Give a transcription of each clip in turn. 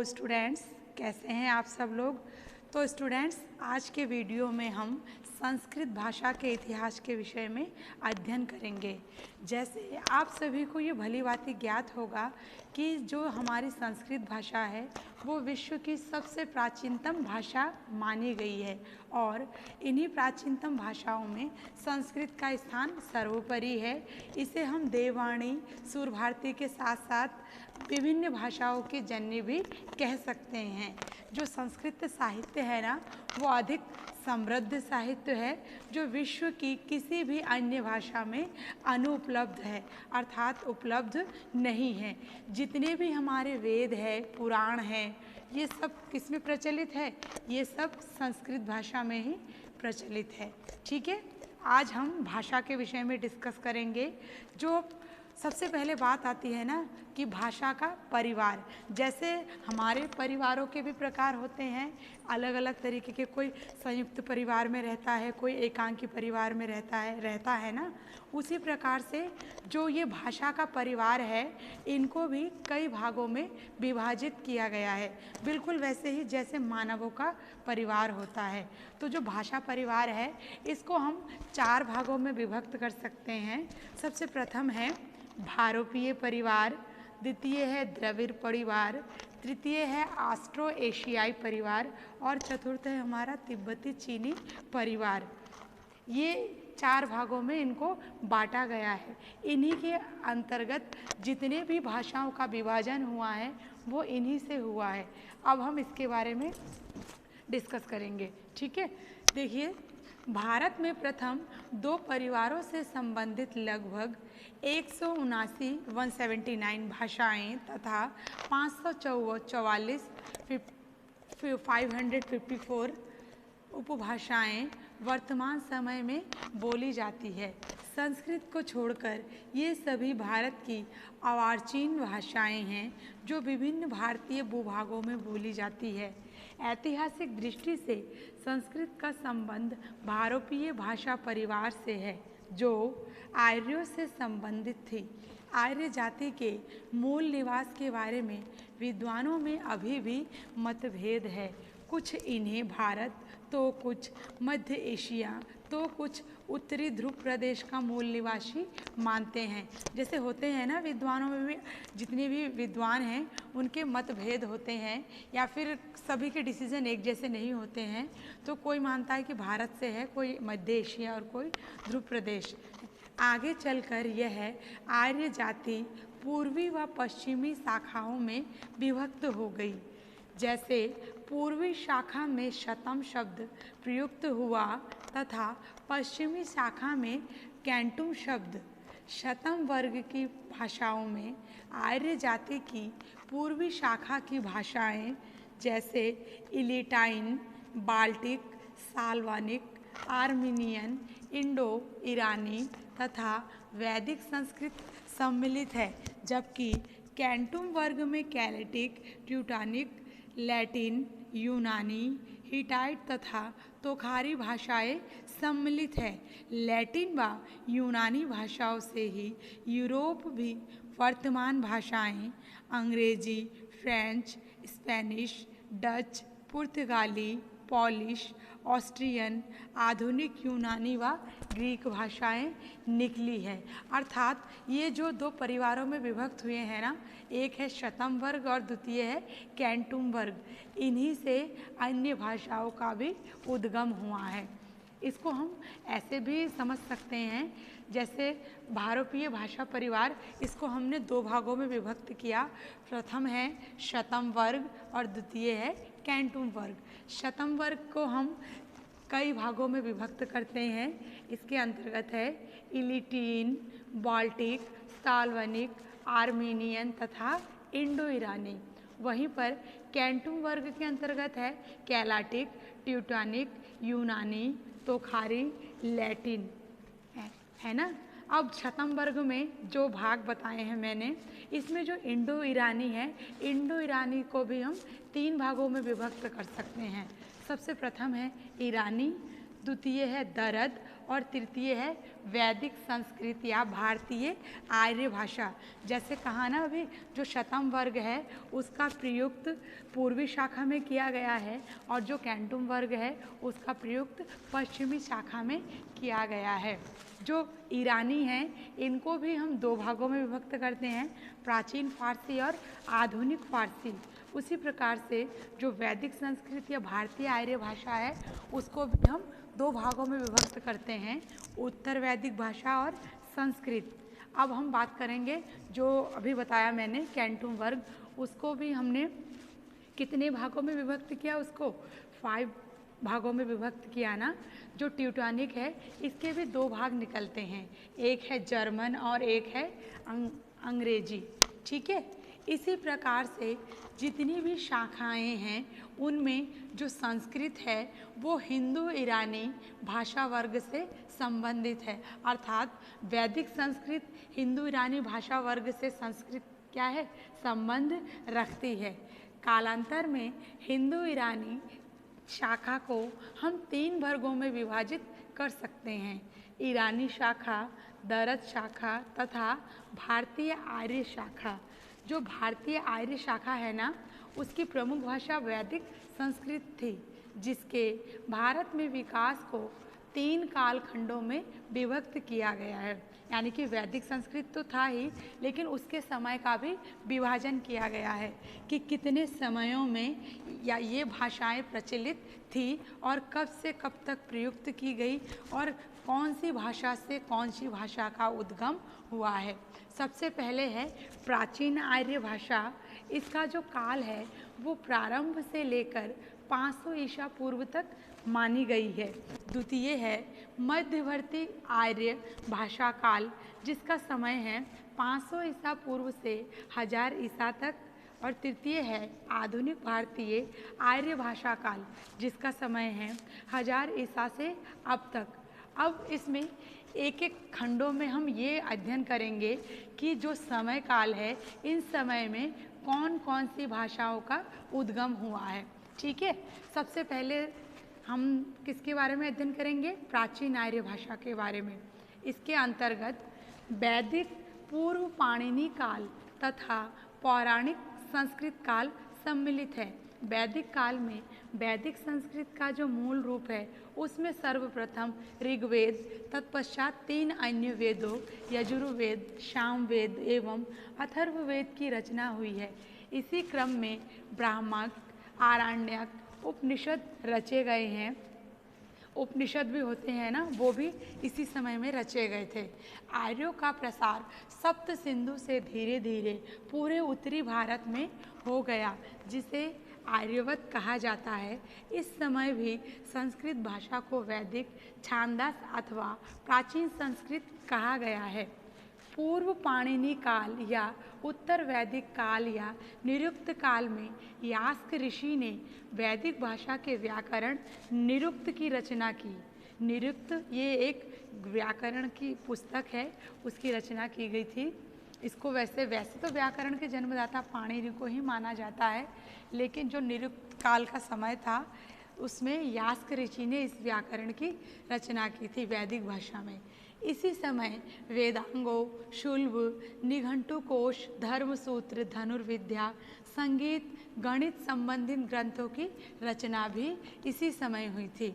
Students, कैसे हैं आप सब लोग। तो स्टूडेंट्स, आज के वीडियो में हम संस्कृत भाषा के इतिहास के विषय में अध्ययन करेंगे। जैसे आप सभी को ये भली भांति ज्ञात होगा कि जो हमारी संस्कृत भाषा है वो विश्व की सबसे प्राचीनतम भाषा मानी गई है और इन्हीं प्राचीनतम भाषाओं में संस्कृत का स्थान सर्वोपरि है। इसे हम देववाणी, सुर भारती के साथ साथ विभिन्न भाषाओं की जननी भी कह सकते हैं। जो संस्कृत साहित्य है ना, वो अधिक समृद्ध साहित्य है जो विश्व की किसी भी अन्य भाषा में अनुपलब्ध है, अर्थात उपलब्ध नहीं है। जितने भी हमारे वेद है, पुराण है, ये सब किस में प्रचलित है? ये सब संस्कृत भाषा में ही प्रचलित है। ठीक है, आज हम भाषा के विषय में डिस्कस करेंगे। जो सबसे पहले बात आती है ना कि भाषा का परिवार, जैसे हमारे परिवारों के भी प्रकार होते हैं अलग अलग तरीके के। कोई संयुक्त परिवार में रहता है, कोई एकांकी परिवार में रहता है ना। उसी प्रकार से जो ये भाषा का परिवार है, इनको भी कई भागों में विभाजित किया गया है, बिल्कुल वैसे ही जैसे मानवों का परिवार होता है। तो जो भाषा परिवार है, इसको हम 4 भागों में विभक्त कर सकते हैं। सबसे प्रथम है भारोपीय परिवार, द्वितीय है द्रविड़ परिवार, तृतीय है ऑस्ट्रो एशियाई परिवार और चतुर्थ है हमारा तिब्बती चीनी परिवार। ये 4 भागों में इनको बांटा गया है। इन्हीं के अंतर्गत जितने भी भाषाओं का विभाजन हुआ है वो इन्हीं से हुआ है। अब हम इसके बारे में डिस्कस करेंगे। ठीक है, देखिए, भारत में प्रथम 2 परिवारों से संबंधित लगभग 179 भाषाएं तथा 554 उपभाषाएं वर्तमान समय में बोली जाती है। संस्कृत को छोड़कर ये सभी भारत की अर्वाचीन भाषाएं हैं जो विभिन्न भारतीय भूभागों में बोली जाती है। ऐतिहासिक दृष्टि से संस्कृत का संबंध भारोपीय भाषा परिवार से है जो आर्यों से संबंधित थी। आर्य जाति के मूल निवास के बारे में विद्वानों में अभी भी मतभेद है। कुछ इन्हें भारत, तो कुछ मध्य एशिया, तो कुछ उत्तरी ध्रुव प्रदेश का मूल निवासी मानते हैं। जैसे होते हैं ना, विद्वानों में भी जितने भी विद्वान हैं उनके मतभेद होते हैं या फिर सभी के डिसीजन एक जैसे नहीं होते हैं। तो कोई मानता है कि भारत से है, कोई मध्य एशिया और कोई ध्रुव प्रदेश। आगे चलकर यह आर्य जाति पूर्वी व पश्चिमी शाखाओं में विभक्त हो गई। जैसे पूर्वी शाखा में शतम शब्द प्रयुक्त हुआ तथा पश्चिमी शाखा में कैंटुम शब्द। शतम वर्ग की भाषाओं में आर्य जाति की पूर्वी शाखा की भाषाएं जैसे इलिटाइन, बाल्टिक, साल्वानिक, आर्मीनियन, इंडो ईरानी तथा वैदिक संस्कृत सम्मिलित है, जबकि कैंटुम वर्ग में कैलेटिक, ट्यूटानिक, लैटिन, यूनानी, हिटाइट तथा तोखारी भाषाएं सम्मिलित है। लैटिन व यूनानी भाषाओं से ही यूरोप भी वर्तमान भाषाएं अंग्रेजी, फ्रेंच, स्पेनिश, डच, पुर्तगाली, पॉलिश, ऑस्ट्रियन, आधुनिक यूनानी व ग्रीक भाषाएं निकली है। अर्थात ये जो 2 परिवारों में विभक्त हुए हैं ना, एक है शतम वर्ग और द्वितीय है कैंटुम वर्ग, इन्हीं से अन्य भाषाओं का भी उद्गम हुआ है। इसको हम ऐसे भी समझ सकते हैं, जैसे भारोपीय भाषा परिवार, इसको हमने 2 भागों में विभक्त किया। प्रथम है शतम वर्ग और द्वितीय है कैंटुम वर्ग। शतम वर्ग को हम कई भागों में विभक्त करते हैं। इसके अंतर्गत है इलिटीन, बाल्टिक, साल्वनिक, आर्मीनियन तथा इंडो ईरानी। वहीं पर कैंटुम वर्ग के अंतर्गत है कैलाटिक, ट्यूटानिक, यूनानी, तोखारी, लैटिन, है ना। अब शतम वर्ग में जो भाग बताए हैं मैंने, इसमें जो इंडो ईरानी है, इंडो ईरानी को भी हम 3 भागों में विभक्त कर सकते हैं। सबसे प्रथम है ईरानी, द्वितीय है दरद और तृतीय है वैदिक संस्कृत या भारतीय आर्य भाषा। जैसे कहा ना अभी, जो शतम वर्ग है उसका प्रयुक्त पूर्वी शाखा में किया गया है और जो कैंटुम वर्ग है उसका प्रयुक्त पश्चिमी शाखा में किया गया है। जो ईरानी हैं इनको भी हम दो भागों में विभक्त करते हैं, प्राचीन फारसी और आधुनिक फारसी। उसी प्रकार से जो वैदिक संस्कृत या भारतीय आर्य भाषा है उसको भी हम दो भागों में विभक्त करते हैं, उत्तर वैदिक भाषा और संस्कृत। अब हम बात करेंगे जो अभी बताया मैंने कैंटुम वर्ग, उसको भी हमने कितने भागों में विभक्त किया, उसको 5 भागों में विभक्त किया ना। जो ट्यूटानिक है इसके भी 2 भाग निकलते हैं, एक है जर्मन और एक है अंग्रेजी। ठीक है, इसी प्रकार से जितनी भी शाखाएं हैं उनमें जो संस्कृत है वो हिंदू ईरानी भाषा वर्ग से संबंधित है, अर्थात वैदिक संस्कृत हिंदू ईरानी भाषा वर्ग से संस्कृत क्या है, संबंध रखती है। कालांतर में हिंदू ईरानी शाखा को हम 3 वर्गों में विभाजित कर सकते हैं, ईरानी शाखा, दरद शाखा तथा भारतीय आर्य शाखा। जो भारतीय आर्य शाखा है ना उसकी प्रमुख भाषा वैदिक संस्कृत थी, जिसके भारत में विकास को 3 कालखंडों में विभक्त किया गया है। यानी कि वैदिक संस्कृत तो था ही, लेकिन उसके समय का भी विभाजन किया गया है कि कितने समयों में या ये भाषाएं प्रचलित थी और कब से कब तक प्रयुक्त की गई और कौन सी भाषा से कौन सी भाषा का उद्गम हुआ है। सबसे पहले है प्राचीन आर्य भाषा। इसका जो काल है वो प्रारंभ से लेकर 500 ईसा पूर्व तक मानी गई है। द्वितीय है मध्यवर्ती आर्य भाषा काल, जिसका समय है 500 ईसा पूर्व से 1000 ईसा तक। और तृतीय है आधुनिक भारतीय आर्य भाषा काल, जिसका समय है 1000 ईसा से अब तक। अब इसमें एक एक खंडों में हम ये अध्ययन करेंगे कि जो समय काल है इन समय में कौन कौन सी भाषाओं का उद्गम हुआ है। ठीक है, सबसे पहले हम किसके बारे में अध्ययन करेंगे, प्राचीन आर्य भाषा के बारे में। इसके अंतर्गत वैदिक पूर्व पाणिनि काल तथा पौराणिक संस्कृत काल सम्मिलित है। वैदिक काल में वैदिक संस्कृत का जो मूल रूप है उसमें सर्वप्रथम ऋग्वेद, तत्पश्चात 3 अन्य वेदों यजुर्वेद, सामवेद एवं अथर्ववेद की रचना हुई है। इसी क्रम में ब्राह्मण, आरण्यक, उपनिषद रचे गए हैं। उपनिषद भी होते हैं ना, वो भी इसी समय में रचे गए थे। आर्यों का प्रसार सप्त सिंधु से धीरे धीरे पूरे उत्तरी भारत में हो गया, जिसे आर्यवत कहा जाता है। इस समय भी संस्कृत भाषा को वैदिक छांदस अथवा प्राचीन संस्कृत कहा गया है। पूर्व पाणिनि काल या उत्तर वैदिक काल या निरुक्त काल में यास्क ऋषि ने वैदिक भाषा के व्याकरण निरुक्त की रचना की। निरुक्त ये एक व्याकरण की पुस्तक है, उसकी रचना की गई थी। इसको वैसे तो व्याकरण के जन्मदाता पाणिनि को ही माना जाता है, लेकिन जो निरुक्त काल का समय था उसमें यास्क ऋषि ने इस व्याकरण की रचना की थी वैदिक भाषा में। इसी समय वेदांगों, शुल्ब, निघंटु कोश, धर्मसूत्र, धनुर्विद्या, संगीत, गणित संबंधित ग्रंथों की रचना भी इसी समय हुई थी।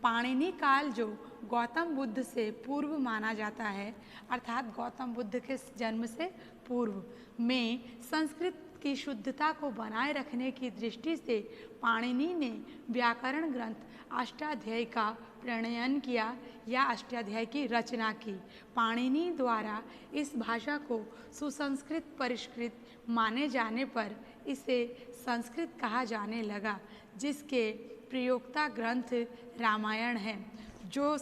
पाणिनि काल जो गौतम बुद्ध से पूर्व माना जाता है, अर्थात गौतम बुद्ध के जन्म से पूर्व में संस्कृत की शुद्धता को बनाए रखने की दृष्टि से पाणिनि ने व्याकरण ग्रंथ अष्टाध्यायी का प्रणयन किया या अष्टाध्यायी की रचना की। पाणिनि द्वारा इस भाषा को सुसंस्कृत परिष्कृत माने जाने पर इसे संस्कृत कहा जाने लगा, जिसके प्रयोक्ता ग्रंथ रामायण है। जो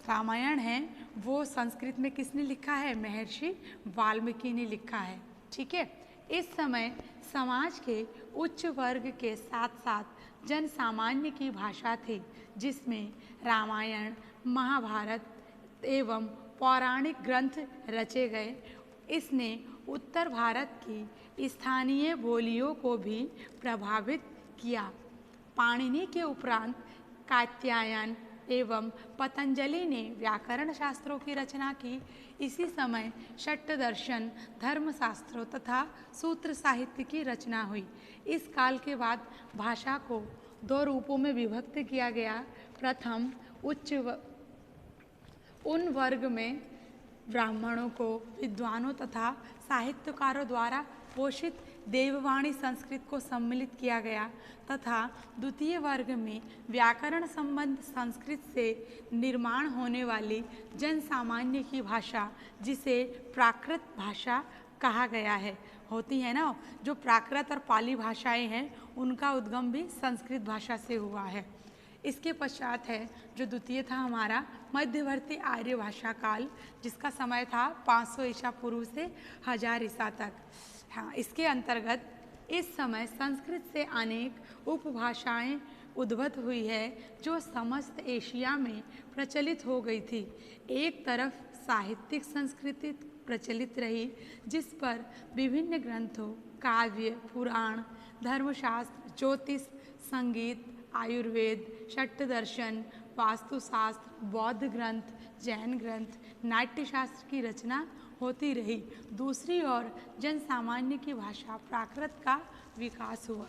रामायण है वो संस्कृत में किसने लिखा है, महर्षि वाल्मीकि ने लिखा है। ठीक है, इस समय समाज के उच्च वर्ग के साथ साथ जन सामान्य की भाषा थी, जिसमें रामायण, महाभारत एवं पौराणिक ग्रंथ रचे गए। इसने उत्तर भारत की स्थानीय बोलियों को भी प्रभावित किया। पाणिनि के उपरांत कात्यायन, एवं पतंजलि ने व्याकरण शास्त्रों की रचना की। इसी समय षट् दर्शन, धर्मशास्त्रों तथा सूत्र साहित्य की रचना हुई। इस काल के बाद भाषा को दो रूपों में विभक्त किया गया। प्रथम उन वर्ग में ब्राह्मणों को विद्वानों तथा साहित्यकारों द्वारा पोषित देववाणी संस्कृत को सम्मिलित किया गया तथा द्वितीय वर्ग में व्याकरण संबंध संस्कृत से निर्माण होने वाली जन सामान्य की भाषा, जिसे प्राकृत भाषा कहा गया है, होती है ना। जो प्राकृत और पाली भाषाएं हैं उनका उद्गम भी संस्कृत भाषा से हुआ है। इसके पश्चात है जो द्वितीय था हमारा मध्यवर्ती आर्य भाषा काल, जिसका समय था 500 ईसा पूर्व से 1000 ईसा तक। हाँ, इसके अंतर्गत इस समय संस्कृत से अनेक उपभाषाएं उद्भूत हुई है जो समस्त एशिया में प्रचलित हो गई थी। एक तरफ साहित्यिक संस्कृति प्रचलित रही, जिस पर विभिन्न ग्रंथों, काव्य, पुराण, धर्मशास्त्र, ज्योतिष, संगीत, आयुर्वेद, षट् दर्शन, वास्तुशास्त्र, बौद्ध ग्रंथ, जैन ग्रंथ, नाट्यशास्त्र की रचना होती रही। दूसरी ओर जन सामान्य की भाषा प्राकृत का विकास हुआ।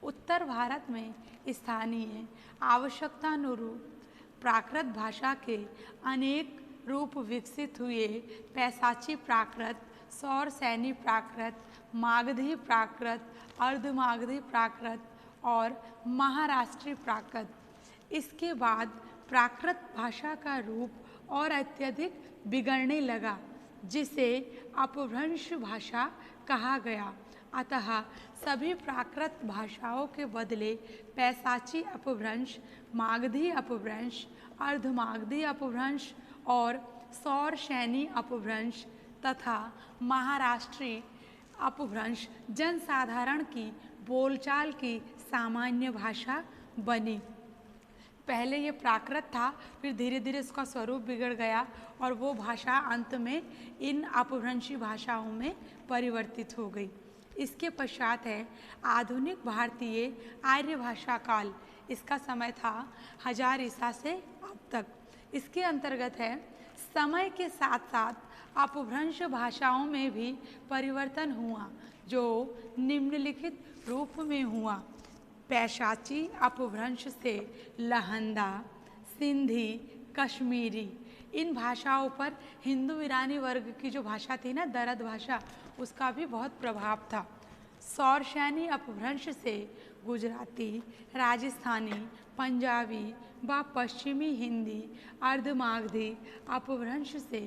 उत्तर भारत में स्थानीय आवश्यकतानुरूप प्राकृत भाषा के अनेक रूप विकसित हुए। पैसाची प्राकृत, सौरसैनी प्राकृत, मागधी प्राकृत, अर्धमागधी प्राकृत और महाराष्ट्री प्राकृत। इसके बाद प्राकृत भाषा का रूप और अत्यधिक बिगड़ने लगा, जिसे अपभ्रंश भाषा कहा गया। अतः सभी प्राकृत भाषाओं के बदले पैसाची अपभ्रंश, मागधी अपभ्रंश, अर्धमागधी अपभ्रंश और सौरसैनी अपभ्रंश तथा महाराष्ट्री अपभ्रंश जनसाधारण की बोलचाल की सामान्य भाषा बनी। पहले ये प्राकृत था, फिर धीरे धीरे उसका स्वरूप बिगड़ गया और वो भाषा अंत में इन अपभ्रंशी भाषाओं में परिवर्तित हो गई। इसके पश्चात है आधुनिक भारतीय आर्य भाषा काल। इसका समय था 1000 ईसा से अब तक। इसके अंतर्गत है समय के साथ साथ अपभ्रंश भाषाओं में भी परिवर्तन हुआ, जो निम्नलिखित रूप में हुआ। पैशाची अपभ्रंश से लहंदा, सिंधी, कश्मीरी, इन भाषाओं पर हिंदू ईरानी वर्ग की जो भाषा थी ना, दरद भाषा, उसका भी बहुत प्रभाव था। सौरसैनी अपभ्रंश से गुजराती, राजस्थानी, पंजाबी व पश्चिमी हिंदी, अर्धमागधी अपभ्रंश से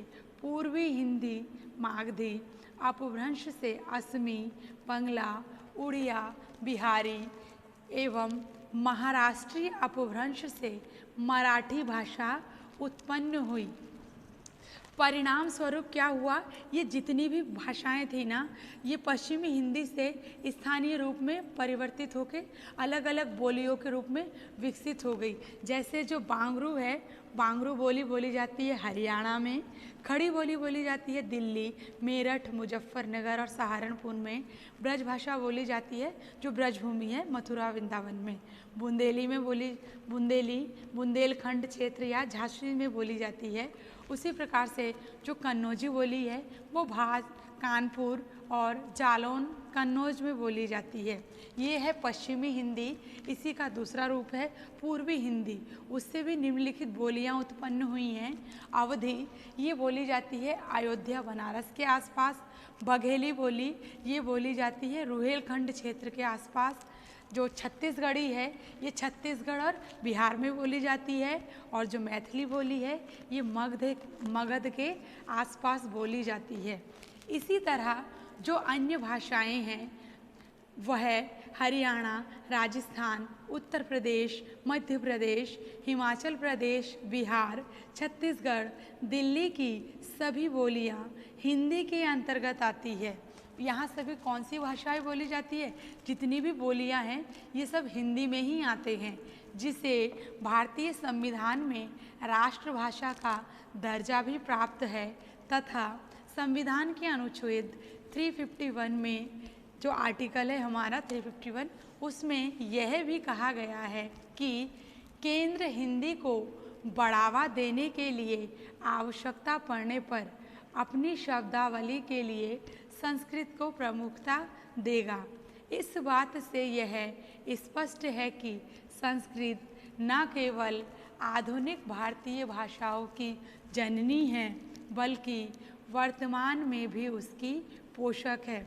पूर्वी हिंदी, मागधी अपभ्रंश से असमी, बंगला, उड़िया, बिहारी एवं महाराष्ट्री अपभ्रंश से मराठी भाषा उत्पन्न हुई। परिणाम स्वरूप क्या हुआ, ये जितनी भी भाषाएं थी ना, ये पश्चिमी हिंदी से स्थानीय रूप में परिवर्तित होकर अलग अलग बोलियों के रूप में विकसित हो गई। जैसे जो बांगरू है, बांगरू बोली बोली जाती है हरियाणा में, खड़ी बोली बोली जाती है दिल्ली, मेरठ, मुजफ्फरनगर और सहारनपुर में। ब्रज भाषा बोली जाती है जो ब्रजभूमि है, मथुरा वृंदावन में। बुंदेली में बुंदेलखंड क्षेत्र या झांसी में बोली जाती है। उसी प्रकार से जो कन्नौजी बोली है वो भाज, कानपुर और जालौन, कन्नौज में बोली जाती है। ये है पश्चिमी हिंदी। इसी का दूसरा रूप है पूर्वी हिंदी। उससे भी निम्नलिखित बोलियां उत्पन्न हुई हैं। अवधी, ये बोली जाती है अयोध्या, बनारस के आसपास। बघेली बोली, ये बोली जाती है रुहेलखंड क्षेत्र के आसपास। जो छत्तीसगढ़ी है, ये छत्तीसगढ़ और बिहार में बोली जाती है। और जो मैथिली बोली है, ये मगध के आसपास बोली जाती है। इसी तरह जो अन्य भाषाएं हैं वह हरियाणा, राजस्थान, उत्तर प्रदेश, मध्य प्रदेश, हिमाचल प्रदेश, बिहार, छत्तीसगढ़, दिल्ली की सभी बोलियां हिंदी के अंतर्गत आती है। यहाँ सभी कौन सी भाषाएं बोली जाती है, जितनी भी बोलियां हैं ये सब हिंदी में ही आते हैं, जिसे भारतीय संविधान में राष्ट्रभाषा का दर्जा भी प्राप्त है। तथा संविधान के अनुच्छेद 351 में जो आर्टिकल है हमारा 351, उसमें यह भी कहा गया है कि केंद्र हिंदी को बढ़ावा देने के लिए आवश्यकता पड़ने पर अपनी शब्दावली के लिए संस्कृत को प्रमुखता देगा। इस बात से यह स्पष्ट है कि संस्कृत न केवल आधुनिक भारतीय भाषाओं की जननी है, बल्कि वर्तमान में भी उसकी पोषक है।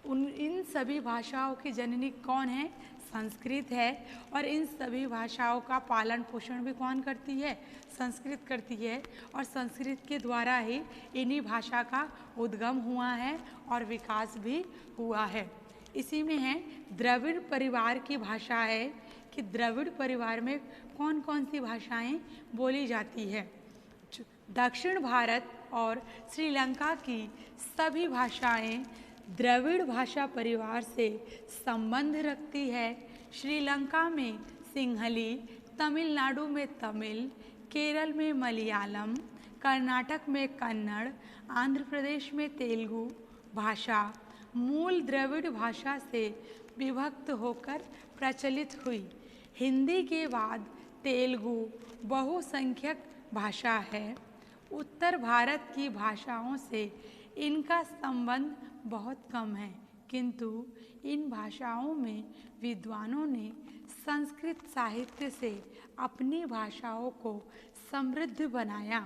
इन सभी भाषाओं की जननी कौन है? संस्कृत है। और इन सभी भाषाओं का पालन पोषण भी कौन करती है? संस्कृत करती है। और संस्कृत के द्वारा ही इन्हीं भाषा का उद्गम हुआ है और विकास भी हुआ है। इसी में है द्रविड़ परिवार की भाषा है कि द्रविड़ परिवार में कौन कौन सी भाषाएं बोली जाती है। दक्षिण भारत और श्रीलंका की सभी भाषाएं द्रविड़ भाषा परिवार से संबंध रखती है। श्रीलंका में सिंहली, तमिलनाडु में तमिल, केरल में मलयालम, कर्नाटक में कन्नड़, आंध्र प्रदेश में तेलुगु भाषा मूल द्रविड़ भाषा से विभक्त होकर प्रचलित हुई। हिंदी के बाद तेलुगु बहुसंख्यक भाषा है। उत्तर भारत की भाषाओं से इनका संबंध बहुत कम है, किंतु इन भाषाओं में विद्वानों ने संस्कृत साहित्य से अपनी भाषाओं को समृद्ध बनाया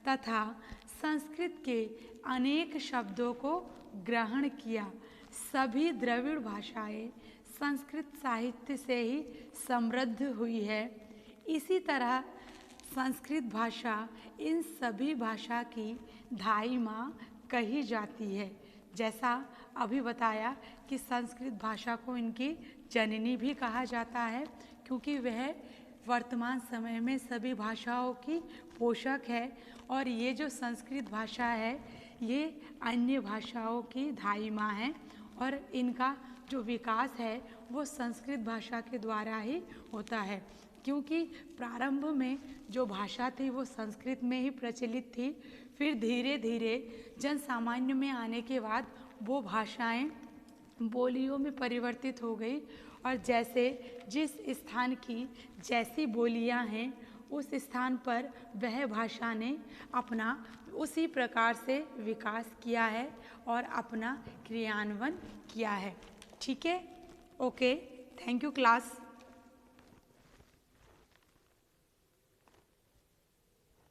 तथा संस्कृत के अनेक शब्दों को ग्रहण किया। सभी द्रविड़ भाषाएं संस्कृत साहित्य से ही समृद्ध हुई है। इसी तरह संस्कृत भाषा इन सभी भाषा की धाई माँ कही जाती है। जैसा अभी बताया कि संस्कृत भाषा को इनकी जननी भी कहा जाता है, क्योंकि वह वर्तमान समय में सभी भाषाओं की पोषक है। और ये जो संस्कृत भाषा है ये अन्य भाषाओं की धाई माँ है और इनका जो विकास है वो संस्कृत भाषा के द्वारा ही होता है, क्योंकि प्रारंभ में जो भाषा थी वो संस्कृत में ही प्रचलित थी। फिर धीरे धीरे जन सामान्य में आने के बाद वो भाषाएं बोलियों में परिवर्तित हो गई और जैसे जिस स्थान की जैसी बोलियां हैं उस स्थान पर वह भाषा ने अपना उसी प्रकार से विकास किया है और अपना क्रियान्वयन किया है। ठीक है, ओके, थैंक यू क्लास।